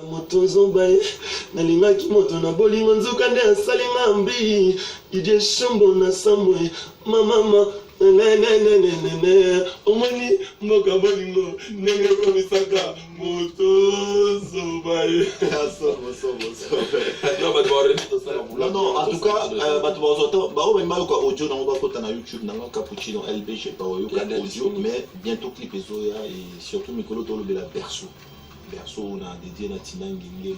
Moto zombaye nalinga ki moto na bolingo nzuka nde asali ngambi ije shombo na samwe mama ne omoni mboka bolingo ndenge komisaka moto zombaye non en tout cas bato bazoto bao ba mal ko audio na ba kota na YouTube na Cappuccino LBG pa yo ka audio mais bientôt clip ezoya et surtout mikolo to le la berceau on a dédié na Tinangi Ngelo.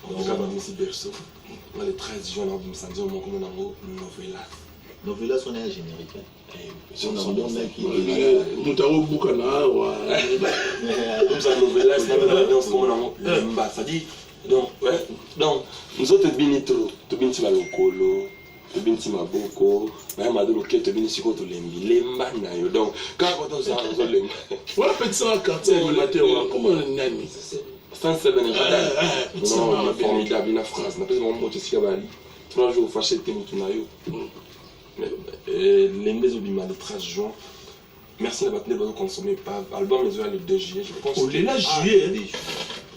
On va pas aussi berceau. Le 13 juin, on va dire mon commandant Novelas. Novelas, on est un générique. On a un bon mec qui est. Moutaro Boukana, comme ça, Novelas, on se commande en ça dit. Donc, nous autres, tu bin sur la locolo. Tu bin sur ma boko. Mais ma doloke, tu bin sur le lemba na yo. Donc, quand on s'en va, on lemba. Voilà, petit ça, quartier animateur, comment on a mis sans se bénéficier. Non, formidable, une phrase. N'a pas besoin de monter sur la bali. 3 jours, fâché, t'es mouton na yo. Les maisons du mal, le 13 juin. Merci d'avoir tenu votre consommer. Album est le 2 juillet. Je pense. On est là, juillet.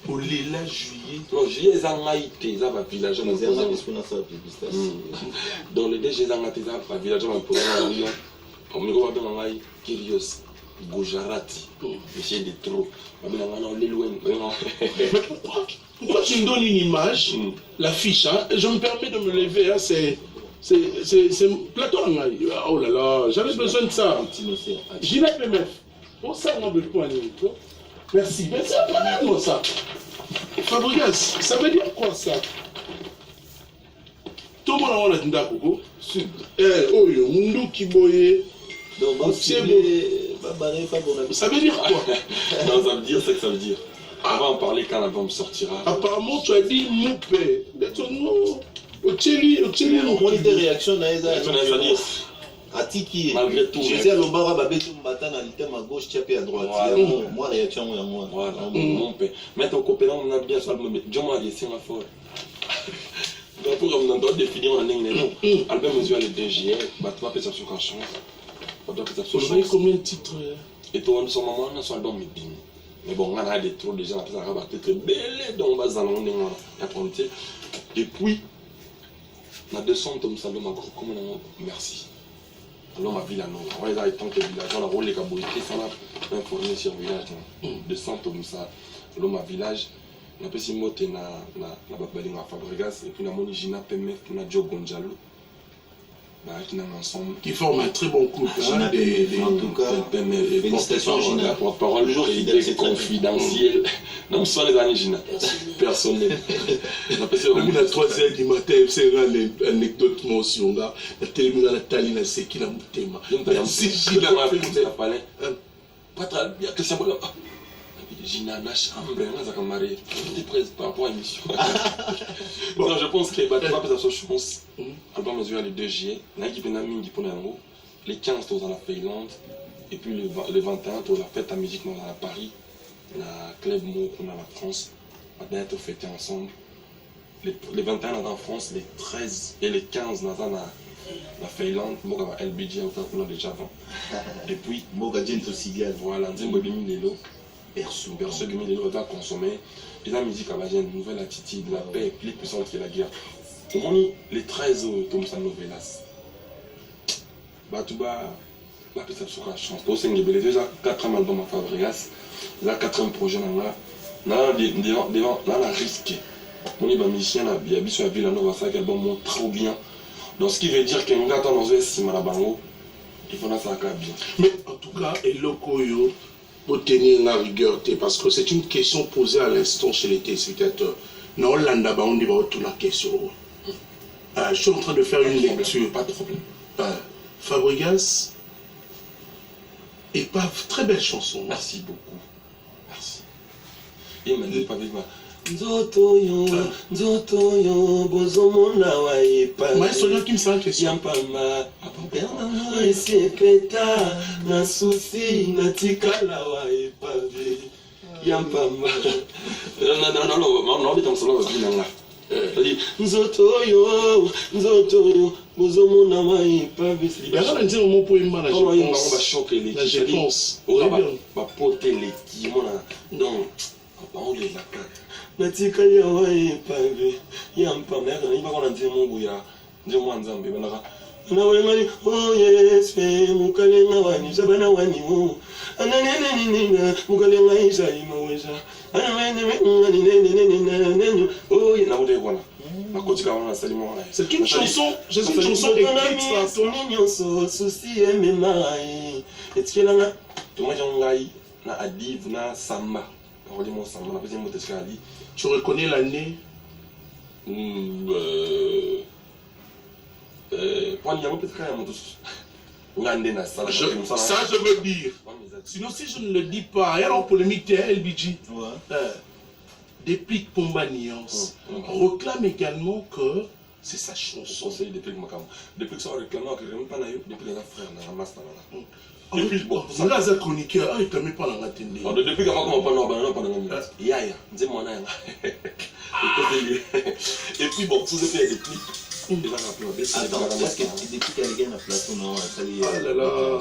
On est là, juillet. Non, juillet, ils ont été, ils ont village. Dans le 2 juillet, ils ont été, ils ont village. On me voit dans la Kyrios. Gujarati, essayer de trop. Pourquoi tu me donnes une image, l'affiche, hein? Je me permets de me lever, hein? C'est Platon. Oh là là, j'avais besoin de ça. Gina PMF. Pour ça, on a besoin de toi. Merci. Mais c'est pas ça. Fabregas, ça veut dire quoi ça? Tout le monde a dit d'accord. Oh yo, Mundu Kiboye. Donc, ça veut dire quoi? Non, ça veut dire ce que ça veut dire. On va en parler quand l'album sortira. Apparemment, tu as dit mon père. Non. On a des réactions Atiki. Malgré tout. Je sais à l'Obara, Babé, Mbata, à l'item à gauche, tu à droite. Moi, réaction, moi. Voilà, mon père. Mais ton copain, on a bien ça. Dieu m'a dit, c'est ma faute. Donc, pour qu'on doit définir en ligne, non. Album mesure le 2 juillet, bah, tu vas faire ça sur la chance. Aujourd'hui, combien de titres? Et toi, on son maman, on a son album, mais bon, on a des trous déjà, on a rabattu très belle, donc on va s'allonger, on a appris. Et puis, on a 200 tomes, ça, l'homme a gros, comme on a merci. Alors, ma ville, on va aller tant que village, on a roulé les cabourités, ça va informer sur le village. 200 tomes, ça, l'homme a village. On a passé moté na babali na Fabregas, et puis on a moni Gina PMF, on a Joe Gonjalo. Qui forment un très bon couple. En tout cas, félicitations Gina. Porte-parole, idée confidentielle. Non, ce sont les années Gina. Personnel. On a 3h du matin, c'est une anecdote mention. La télévision, la tali, la séquille, la moutema. Merci Gina. Pas très bien que ça me Gina, la chambre, on a comme marié. Tu es prêt par rapport à l'émission. Non, je pense que les bateaux, je pense. Album mesure le 2 juillet. Les 15 tours dans la Finlande. Et puis le 21 tours la fête à musique dans la Paris. La club mot dans la France. On a bientôt fêté ensemble. Les 21 dans la France, les 13 et les 15 dans la Finlande. Moi, LBG, on a déjà avant. Et puis, Moga Gento Sigal. Voilà, Nzimbo Bimilelo. Berceau de milliers de consommer. Et la musique a une nouvelle attitude, la paix est plus puissante que la guerre. On a les 13 tomes de Novelas. Batouba, la personne sur la chance. Pour ça, il y a déjà 4 albums à Fabregas. Il y a 4 projets là. Devant la risque. On est musicien, il y a Bissou à Villanova, ça album montre trop bien. Donc ce qui veut dire qu'un gars dans un Simalabango, il faut ça bien. Mais en tout cas, et Lokoyo. Pour tenir la rigueur, parce que c'est une question posée à l'instant chez les téléspectateurs. Non, là-bas, on dit toute la question. Je suis en train de faire une lecture. Pas de problème. Fabregas, Épave, très belle chanson. Merci beaucoup. Merci. Et maintenant, pas vivre. Nzotoyo, bozomona wa Épave. Mais c'est qui me sent question. Yampama, esi peta, na souci, na tikala wa Épave. Yampama. Non, on est dans ce là, c'est-à-dire, Nzotoyo, bozomona wa Épave. Il y a un dire mot pour une main, je pense. On va porter les qui, donc, on les attaque. natika yawa ipave yampa meka niba kona nzimo buya nzimo nzambe banaka nawe ngani oh yes fe mukalenga wani sabana wani mu ananenenenena mukalenga isa imaweza ananenenenena oh na bude kona akotika wana salimo wana c'est une chanson écrite par toi nyonso souci ememai etikela tomaja ngai na adiv na samba oli mon samba na pesi moto skali. Tu reconnais l'année? Ça, je veux dire. Sinon, si je ne le dis pas, alors polémique, LBG. Déplique Pomba Nuance. Reclame également que c'est sa chanson. Depuis que ça réclame, depuis les frères, dans la master. Depuis bon, vous avez un chroniqueur, il ne pas dans la télé. Depuis que je et puis bon, tout ce fait des clips. Depuis qu'elle gagne la plateau, non, ça y est. Ah là là,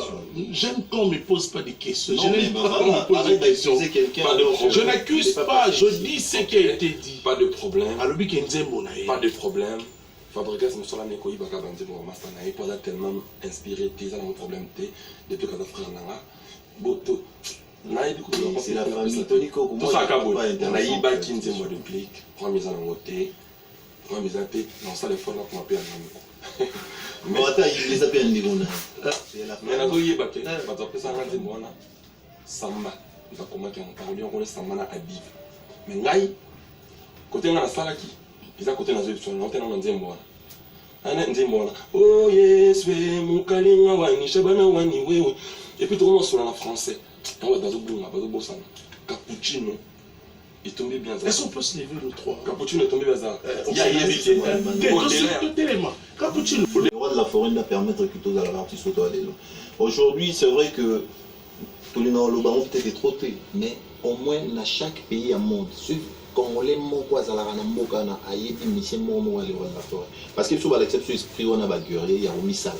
j'aime quand on ne me pose pas des questions. Je n'aime pas quand on me pose des questions. Je n'accuse pas, je dis ce qui a été dit. Pas de problème. Pas de problème. Fabrikas me sola neko ibaka banze mo master na ipo tellement inspiré tes mon problème té depuis que frère nanga boto na ibi ko c'est la famille Tonico tout ça ka bo na iba kinze mo de clic prend mes en côté prend mes appels dans ça les fois là pour appeler nanga mais attends il les appelle ndi bona c'est la mais na ko yiba ke ba topé ça nganze mo na samba ba comment que on parle on connaît samba na adiv mais ngai côté na salaki ils à côté dans une on était dans nzembo ana nzembo oh yes we mukalinga wani shabana wani wewe et puis tout le monde sur en français on va dans le bout là bossa cappuccino il tombait bien ça est-ce qu'on peut se lever le 3 cappuccino est tombé bien ça il y a évité tout élément cappuccino le roi de la forêt va permettre que tous à la artiste auto aller aujourd'hui c'est vrai que tout le monde le baron peut-être trop tôt mais au moins dans chaque pays à monde Congolais moko azalaka na mboka na ayebi mission moko le roi de la forêt parce que sur l'exception esprit on a baguerrier ya omisala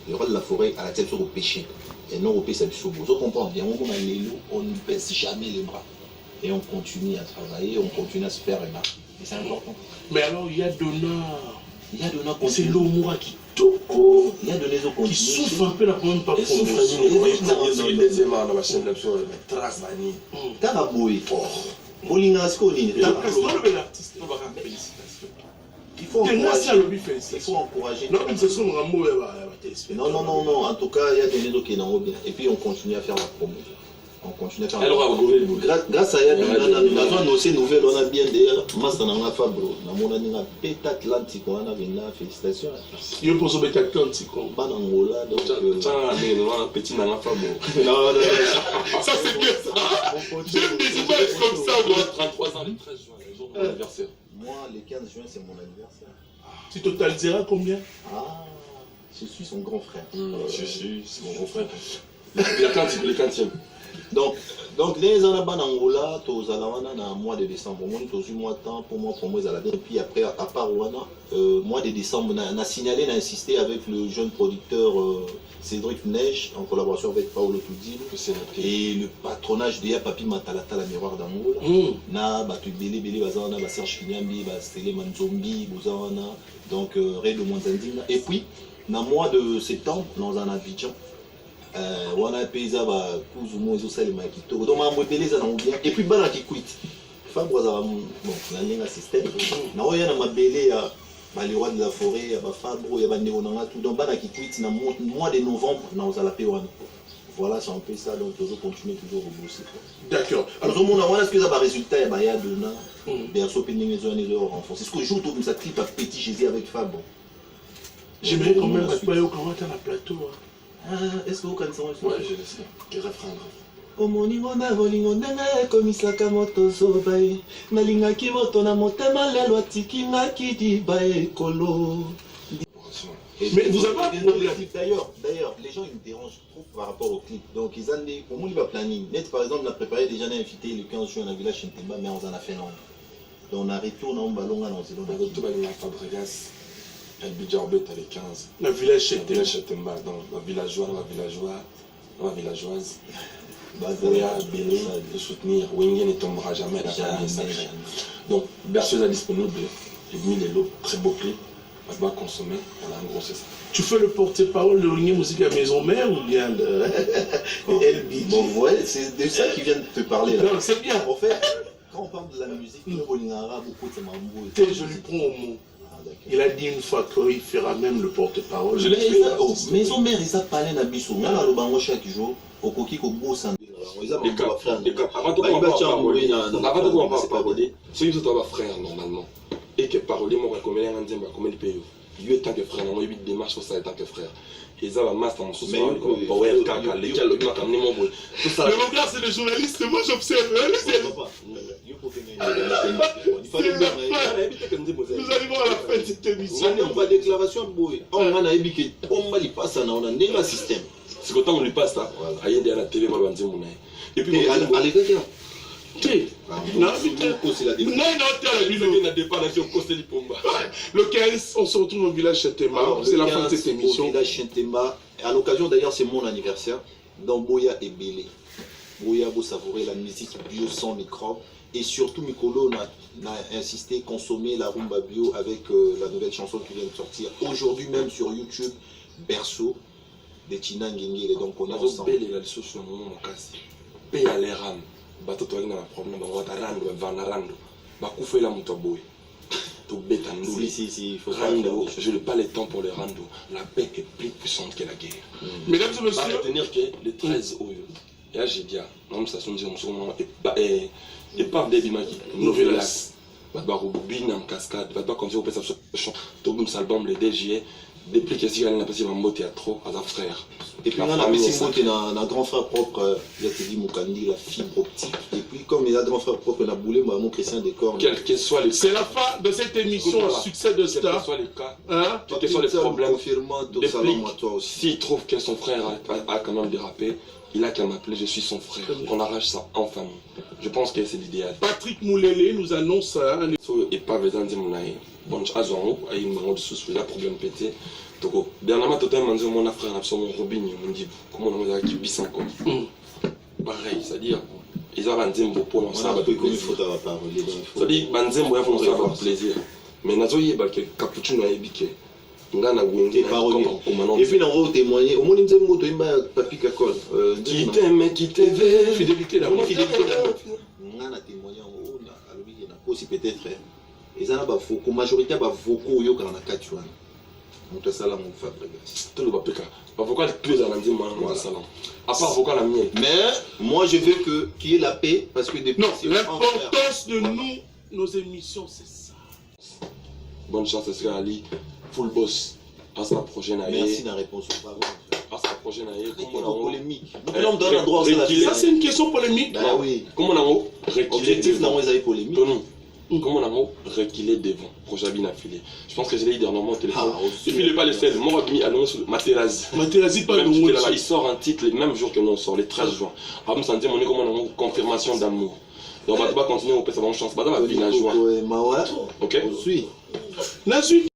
le roi de la forêt à l'exception au péché et non au péché ça biso vous comprenez bien on a lelo on ne baisse jamais les bras et on continue à travailler on continue à se faire un art et c'est important mais alors il y a Donna c'est l'Omura qui toko il y a donné qui souffre un peu la première pas Molinga Skolini. Il faut encourager. Non, mais ce sont non, en tout cas, il y a des gens qui sont bien. Et puis on continue à faire la promo. On continue à faire grâce à elle, on a annoncé nouvelle, on a bien d'ailleurs. Master Nanga Fabro, on a une bêta Atlantique, on a une félicitations. Il y a une pause bêta Atlantique. Banangola, donc. Petit Nanga Fabro. Non, ça c'est bien ça. On continue. Des images comme ça, moi. 33 ans, le 13 juin, le jour de mon anniversaire. Moi, le 15 juin, c'est mon anniversaire. Tu totaliseras combien? Ah, je suis son grand frère. Je suis mon grand frère. Le 40e. Donc les Anaba Nangola, tous à la mois de décembre, moi tous mois de temps pour moi et puis après à part Wana, mois de décembre, on a signalé, on a insisté avec le jeune producteur Cédric Neige en collaboration avec Paolo Toudil et le patronage de Papi Matalata la miroir d'Angola. Na batu belé bazana ba Serge Kinyambi ba Stélé Manzombi bozana donc Redo Monzandina et puis dans mois de septembre dans un Abidjan on a payé ça plus ou moins ça les maquito donc on a modélé ça bien et puis bana qui quitte Fabre bon la ligne assistante na oya na mabélé ya le roi de la forêt ya ba Fabre ya ba Néonanga tout donc bana qui quitte na mois de novembre na ozala pe wana voilà c'est un peu ça donc toujours continuer toujours au bosser d'accord alors on a ce que ça va résultat ya ba ya dona berceau pending zone et renforcer ce que joue tout ça clip à petit Jésus avec Fabre j'aimerais quand même pas yo comment tu na plateau est-ce que vous connaissez moi? Ouais, je le sais. Quel refrain? Omoningo na bolingo ndenge ekomisaka moto zobai nalingaki moto na motema lelo atikingaki diba ekolo. Mais vous avez un problème. D'ailleurs, les gens ils me dérangent trop par rapport au clip. Donc ils ont dit, comment il va planning. Net par exemple, on a préparé déjà un invité le 15 juin à la village Chintemba, mais on en a fait non. Donc on a retourné en ballon à Nanzelo. On a retourné à Fabregas. El Bidjarbet à les 15. Le village Chetemba, dans la villageoise. Boya, Bélé, de soutenir. Wenge ne tombera jamais la famille sacrée. Donc, Berceuse est disponible. J'ai mis les lots, très beaux clips. On va consommer. Voilà, en gros, c'est ça. Tu fais le porte-parole de Ringé Musique à Maison Mère ou bien de LBG? Bon, vous voyez, c'est de ça qui vient de te parler là. Non, c'est bien. En fait, quand on parle de la musique, beaucoup de mambo. Je lui prends au mot. Il a dit une fois qu'il fera même le porte-parole. Je l'ai fait. Maison Mère, ils ont parlé de Bissou. On a le bango chaque jour. Au coquille, au beau sang. Avant de parler, c'est que tu as frère normalement. Et que parler, moi, comme il y a pays. Dieu tant que frère, moi, il démarche pour ça en tant que frère. Et ça va master en sous Le regard, c'est le journaliste, moi j'observe. Nous arrivons à la fin de cette émission. C'est quand on lui passe ça, il y a la télé, et puis le 15, on se retrouve au village Chetema. C'est la fin de cette émission. À l'occasion d'ailleurs, c'est mon anniversaire. Dans Boya et Bélé. Boya, vous savourez la musique bio sans microbes. Et surtout, Mikolo a insisté consommer la rumba bio avec la nouvelle chanson qui vient de sortir aujourd'hui même sur YouTube, Berceau, de Tina Ngenge. Donc on est ensemble. Si, il faut rando, je n'ai pas le temps pour le rando. La paix est plus puissante que la guerre. Mesdames et messieurs, retenir que les 13 oyo, et là j'ai dit, non, ça sonne et par des bimaki, novelas, Barubin en cascade, va pas continuer au PSA, tout le album, le DG, depuis que si elle n'a pas si un théâtre, à sa frère. Et puis on a un grand frère propre, il a dit Moukandi, la fibre optique. Et puis comme il a un grand frère propre, on a boulé mon Christian Décor. Quel que soit les... C'est la fin de cette émission au succès de Star. Quel que soit les cas, quel que soit les problèmes, s'il trouve que son frère a quand même dérapé, il a qu'à m'appeler, je suis son frère. On arrache ça en famille. Je pense que c'est l'idéal. Patrick Moulélé nous annonce et pas besoin de dire bon, azongo, il y a un souci, problème pété. Donc, dernièrement, tout le monde dit mon frère, mon Robin, on dit comment on a qui bis encore. Pareil, c'est-à-dire, ils ont dit mon pour l'ensemble. C'est-à-dire, Banzembo, ils vont avoir plaisir. Mais nous avons que Capuchino a ébiqué. Et puis, on va témoigner. Au moins, nous avons papi Kakol. Qui t'aime, qui t'aime. Fidélité là. Fidélité là. On a témoigné aussi peut-être. Et ça, la majorité va beaucoup au Kana Katuan. Donc, ça, là, mon frère. Tout le papika. Pourquoi plus à l'andi, moi, dans le salon. À part pourquoi la mienne. Mais, moi, je veux qu'il y ait la paix. Parce que depuis. Non, l'importance de nous, nos émissions, c'est ça. Bonne chance, c'est Ali. Full boss. À la prochaine année. Merci de la réponse. À la prochaine année. Comment on a polémique. Ça, c'est une question polémique. Bah oui. Comment on a objectif, non, ils avaient polémique. Comment on a reculé devant. Projet bien affilé. Je pense que je l'ai dit dernièrement au téléphone. Et puis il n'est pas le seul. Moi, on a mis sur Materazzi. Materazzi, pas le mot. Il sort un titre le même jour que nous on sort, le 13 juin. Après, on dit, comment on a confirmation d'amour. Donc on va continuer, on peut savoir une chance. On va bien joie. Ok. Ok.